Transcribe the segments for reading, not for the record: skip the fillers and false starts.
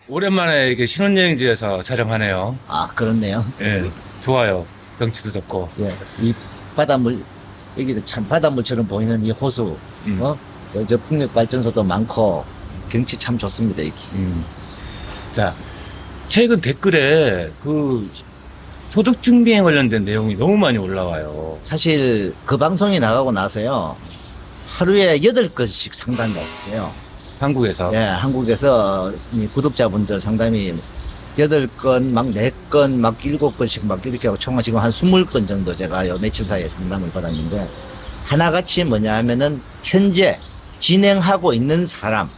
오랜만에 이렇게 신혼여행지에서 촬영하네요. 아, 그렇네요. 예, 좋아요. 경치도 좋고. 예, 이 바닷물, 여기도 참 바닷물처럼 보이는 이 호수, 음. 저 풍력발전소도 많고, 경치 참 좋습니다, 여기. 자, 최근 댓글에 그 소득증빙에 관련된 내용이 너무 많이 올라와요. 사실 그 방송이 나가고 나서요, 하루에 8건씩 상담이 왔었어요. 한국에서. 예, 한국에서 이 구독자분들 상담이 8건, 막 4건, 막 7건씩 막 이렇게 하고 총 지금 한 20건 정도 제가 요 며칠 사이에 상담을 받았는데, 하나같이 뭐냐 하면은 현재 진행하고 있는 사람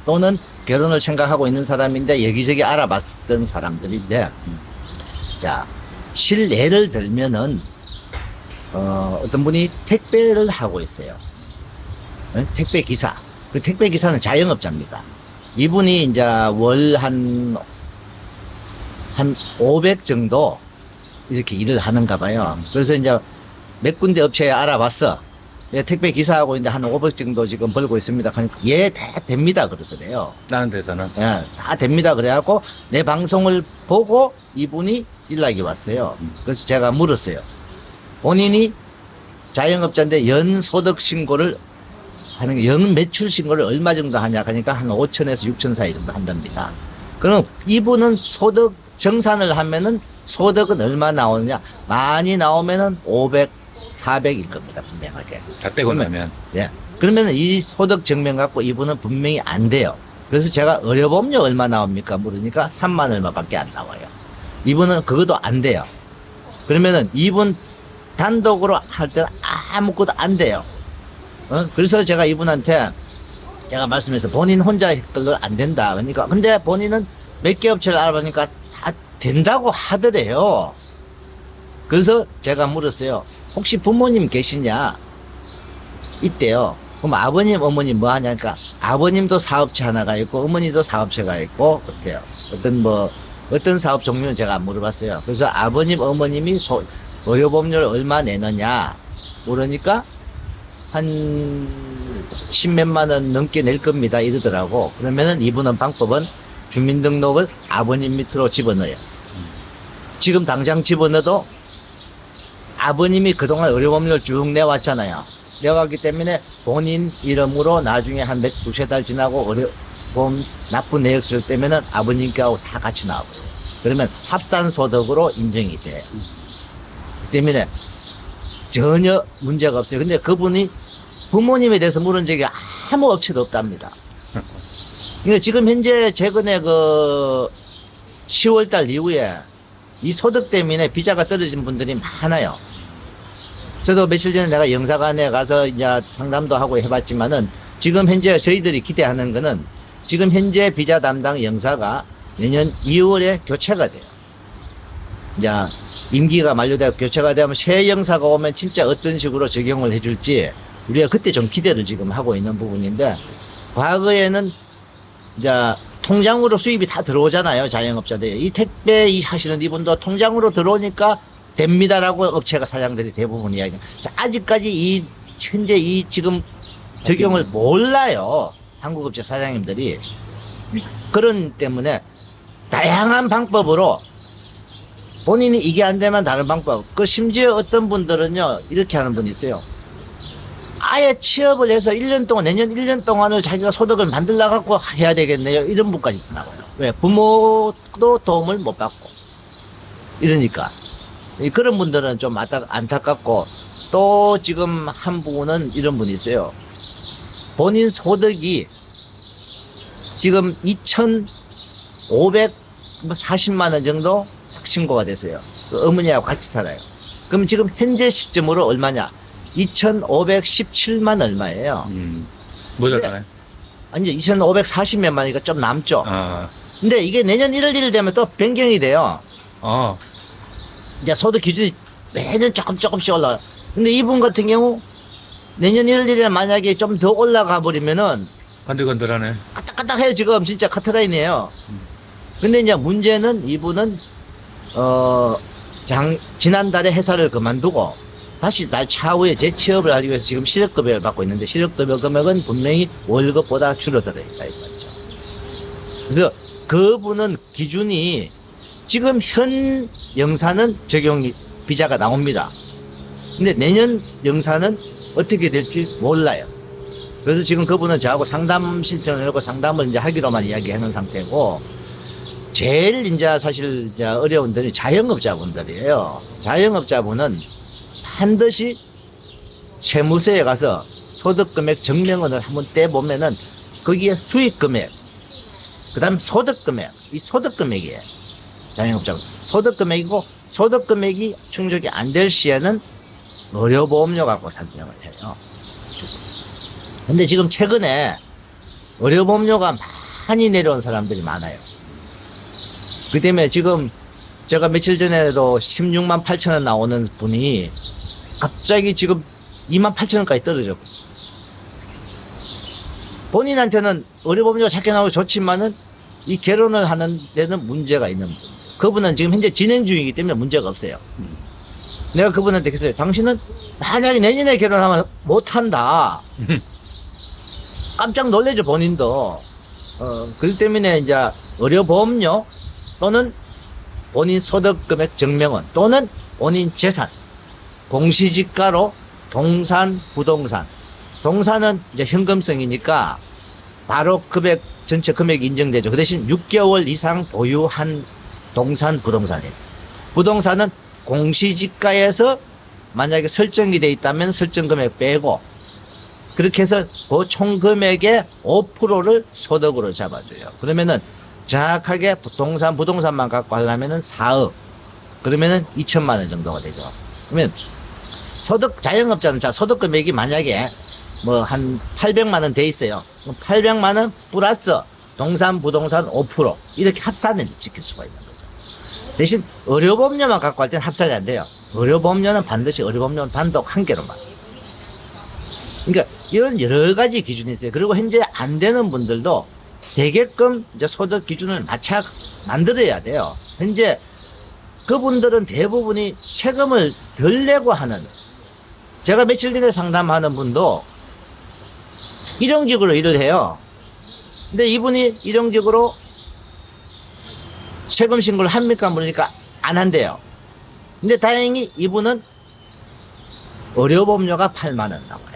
또는 결혼을 생각하고 있는 사람인데 여기저기 알아봤던 사람들인데, 자, 실례를 들면은, 어떤 분이 택배를 하고 있어요. 예? 택배 기사. 그 택배 기사는 자영업자입니다. 이분이 이제 월 한 500 정도 이렇게 일을 하는가 봐요. 그래서 이제 몇 군데 업체에 알아봤어. 예, 택배 기사하고 있는데 한 500 정도 지금 벌고 있습니다. 그러니까 예, 다 됩니다. 그러더래요. 다른 데서는. 예, 다 됩니다. 그래갖고 내 방송을 보고 이분이 연락이 왔어요. 그래서 제가 물었어요. 본인이 자영업자인데 연소득 신고를 하는 게, 연 매출 신고를 얼마 정도 하냐 하니까 한 5천에서 6천 사이 정도 한답니다. 그럼 이분은 소득 정산을 하면은 소득은 얼마 나오느냐? 많이 나오면은 500, 400일 겁니다. 분명하게. 다 떼고 나면. 예. 그러면은 이 소득 증명 갖고 이분은 분명히 안 돼요. 그래서 제가 의료보험료 얼마 나옵니까? 물으니까 3만 얼마밖에 안 나와요. 이분은 그것도 안 돼요. 그러면은 이분 단독으로 할 때는 아무것도 안 돼요. 그래서 제가 이분한테 제가 말씀해서 본인 혼자 했걸로 안 된다. 그러니까 근데 본인은 몇 개 업체를 알아보니까 다 된다고 하더래요. 그래서 제가 물었어요. 혹시 부모님 계시냐? 있대요. 그럼 아버님, 어머님 뭐 하냐니까 아버님도 사업체 하나가 있고 어머니도 사업체가 있고 그렇대요. 어떤 사업 종류는 제가 안 물어봤어요. 그래서 아버님, 어머님이 의료보험료를 얼마 내느냐 물으니까 한 10몇만 원 넘게 낼 겁니다. 이러더라고. 그러면은 이분은 방법은 주민등록을 아버님 밑으로 집어넣어요. 지금 당장 집어넣어도 아버님이 그동안 의료보험료를 쭉 내왔잖아요. 내왔기 때문에 본인 이름으로 나중에 한 두세 달 지나고 의료보험 납부 내역서를 떼면은 아버님께하고 다 같이 나와버려요. 그러면 합산소득으로 인정이 돼요. 그 때문에 전혀 문제가 없어요. 근데 그분이 부모님에 대해서 물은 적이 아무 업체도 없답니다. 그러니까 지금 현재 최근에 10월달 이후에 이 소득 때문에 비자가 떨어진 분들이 많아요. 저도 며칠 전에 내가 영사관에 가서 이제 상담도 하고 해봤지만은 지금 현재 저희들이 기대하는 거는 지금 현재 비자 담당 영사가 내년 2월에 교체가 돼요. 이제 임기가 만료되고 교체가 되면 새 영사가 오면 진짜 어떤 식으로 적용을 해줄지 우리가 그때 좀 기대를 지금 하고 있는 부분인데, 과거에는 이제 통장으로 수입이 다 들어오잖아요. 자영업자들. 이 택배 하시는 이분도 통장으로 들어오니까 됩니다라고 업체가 사장들이 대부분 이야기해요. 아직까지 현재 지금 적용을 몰라요. 한국업체 사장님들이. 그런 때문에 다양한 방법으로 본인이 이게 안 되면 다른 방법. 심지어 어떤 분들은요, 이렇게 하는 분이 있어요. 아예 취업을 해서 1년 동안, 내년 1년 동안을 자기가 소득을 만들어갖고 해야 되겠네요. 이런 분까지 있더라고요. 왜? 부모도 도움을 못 받고. 이러니까. 그런 분들은 좀 안타깝고, 또 지금 한 분은 이런 분이 있어요. 본인 소득이 지금 2,540만 원 정도 신고가 됐어요. 어머니하고 같이 살아요. 그럼 지금 현재 시점으로 얼마냐? 2,517만 얼마예요. 모자라네. 아니, 2,540몇만이니까 좀 남죠. 아, 근데 이게 내년 1월 1일 되면 또 변경이 돼요. 어, 이제 소득 기준이 매년 조금씩 올라가요. 근데 이분 같은 경우 내년 1월 1일에 만약에 좀 더 올라가 버리면은 건들건들하네. 까딱까딱해요. 지금 진짜 카트라인이에요. 근데 이제 문제는 이분은 지난달에 회사를 그만두고 다시 차후에 재취업을 하기 위해서 지금 실업급여를 받고 있는데 실업급여 금액은 분명히 월급보다 줄어들어 있다 이거죠. 그래서 그분은 기준이 지금 현 영사는 적용 비자가 나옵니다. 근데 내년 영사는 어떻게 될지 몰라요. 그래서 지금 그분은 저하고 상담 신청을 하고 상담을 이제 하기로만 이야기해 놓은 상태고, 제일 이제 사실 이제 어려운 분들이 자영업자분들이에요. 자영업자분은 반드시 세무서에 가서 소득금액 증명원을 한번 떼보면은 거기에 수익금액, 그 다음 소득금액, 이 소득금액이에요. 자영업자분. 소득금액이고, 소득금액이 충족이 안 될 시에는 의료보험료 갖고 산정을 해요. 근데 지금 최근에 의료보험료가 많이 내려온 사람들이 많아요. 그 때문에 지금 제가 며칠 전에도 16만 8천 원 나오는 분이 갑자기 지금 2만 8천 원까지 떨어졌고, 본인한테는 의료보험료가 작게 나오고 좋지만은 이 결혼을 하는 데는 문제가 있는 분. 그분은 지금 현재 진행 중이기 때문에 문제가 없어요. 내가 그분한테 그랬어요. 당신은 만약에 내년에 결혼하면 못한다. 깜짝 놀래죠, 본인도. 그렇기 때문에 이제 의료보험료 또는 본인 소득금액 증명원 또는 본인 재산, 공시지가로 동산, 부동산. 동산은 이제 현금성이니까 바로 금액, 전체 금액이 인정되죠. 그 대신 6개월 이상 보유한 동산, 부동산이에요. 부동산은 공시지가에서 만약에 설정이 돼 있다면 설정 금액 빼고, 그렇게 해서 그 총 금액의 5%를 소득으로 잡아줘요. 그러면은 정확하게 부동산만 갖고 하려면은 4억. 그러면은 2천만 원 정도가 되죠. 그러면 자영업자는 소득 금액이 만약에 뭐 한 800만 원 돼 있어요. 800만 원 플러스 동산, 부동산 5% 이렇게 합산을 지킬 수가 있는 거죠. 대신 의료보험료만 갖고 할 때는 합산이 안 돼요. 의료보험료는 반드시 의료보험료는 단독 한 개로만. 그러니까 이런 여러 가지 기준이 있어요. 그리고 현재 안 되는 분들도 되게끔 이제 소득 기준을 만들어야 돼요. 현재 그분들은 대부분이 세금을 덜 내고 하는, 제가 며칠 전에 상담하는 분도 일용직으로 일을 해요. 근데 이분이 일용직으로 세금 신고를 합니까? 물으니까 안 한대요. 근데 다행히 이분은 의료보험료가 8만 원 나와요.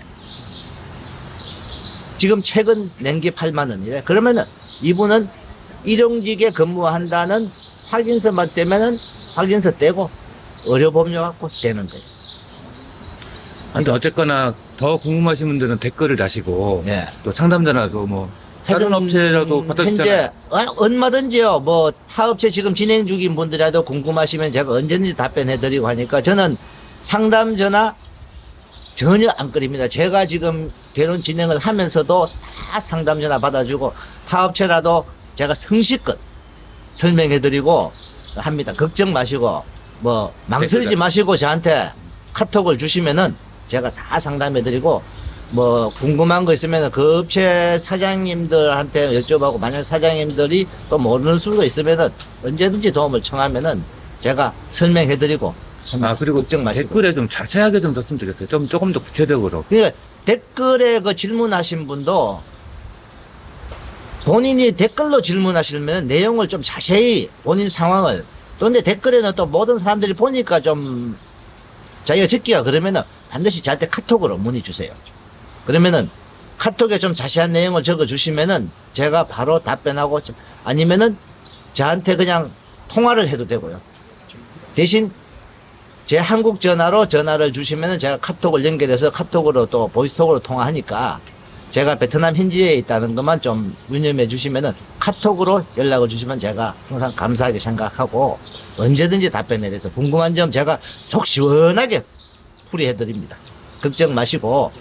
지금 최근 낸 게 8만 원이래. 그러면은 이분은 일용직에 근무한다는 확인서만 떼면은 확인서 떼고 의료보험료 갖고 되는 거예요. 근데 어쨌거나 더 궁금하신 분들은 댓글을 다시고 예. 또 상담자라도 뭐 다른 업체라도 받아주잖아요. 현재 얼마든지요. 뭐 타업체 지금 진행 중인 분들이라도 궁금하시면 제가 언제든지 답변해드리고 하니까 저는 상담 전화 전혀 안 끊입니다. 제가 지금 결혼 진행을 하면서도 다 상담 전화 받아주고 타업체라도 제가 성실껏 설명해드리고 합니다. 걱정 마시고 뭐 망설이지 마시고 저한테 카톡을 주시면은 제가 다 상담해드리고, 뭐 궁금한 거 있으면 그 업체 사장님들한테 여쭤보고, 만약 사장님들이 또 모르는 수가 있으면은 언제든지 도움을 청하면은 제가 설명해드리고. 그리고 걱정 마시고. 댓글에 좀 자세하게 좀 썼으면 좋겠어요. 조금 더 구체적으로. 그러니까 댓글에 그 질문하신 분도 본인이 댓글로 질문하시면 내용을 좀 자세히 본인 상황을, 또 근데 댓글에는 또 모든 사람들이 보니까 좀 자기가 적기가 그러면은 반드시 저한테 카톡으로 문의 주세요. 그러면은 카톡에 좀 자세한 내용을 적어 주시면은 제가 바로 답변하고, 아니면은 저한테 그냥 통화를 해도 되고요. 대신 제 한국 전화로 전화를 주시면은 제가 카톡을 연결해서 카톡으로 또 보이스톡으로 통화하니까 제가 베트남 현지에 있다는 것만 좀 유념해 주시면은 카톡으로 연락을 주시면 제가 항상 감사하게 생각하고 언제든지 답변해서 궁금한 점 제가 속 시원하게 풀이해 드립니다. 걱정 마시고,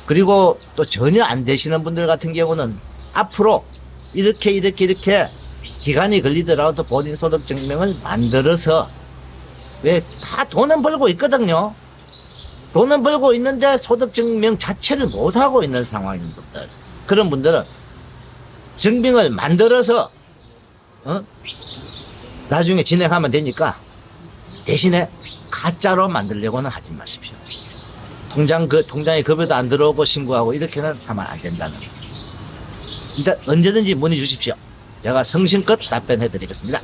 그리고 또 전혀 안 되시는 분들 같은 경우는 앞으로 이렇게 기간이 걸리더라도 본인 소득 증명을 만들어서, 왜 다 돈은 벌고 있거든요. 돈은 벌고 있는데 소득 증명 자체를 못 하고 있는 상황인 분들, 그런 분들은 증빙을 만들어서 나중에 진행하면 되니까 대신에 가짜로 만들려고는 하지 마십시오. 통장에 급여도 안 들어오고 신고하고 이렇게는 하면 안 된다는 거. 일단 언제든지 문의 주십시오. 제가 성심껏 답변해 드리겠습니다.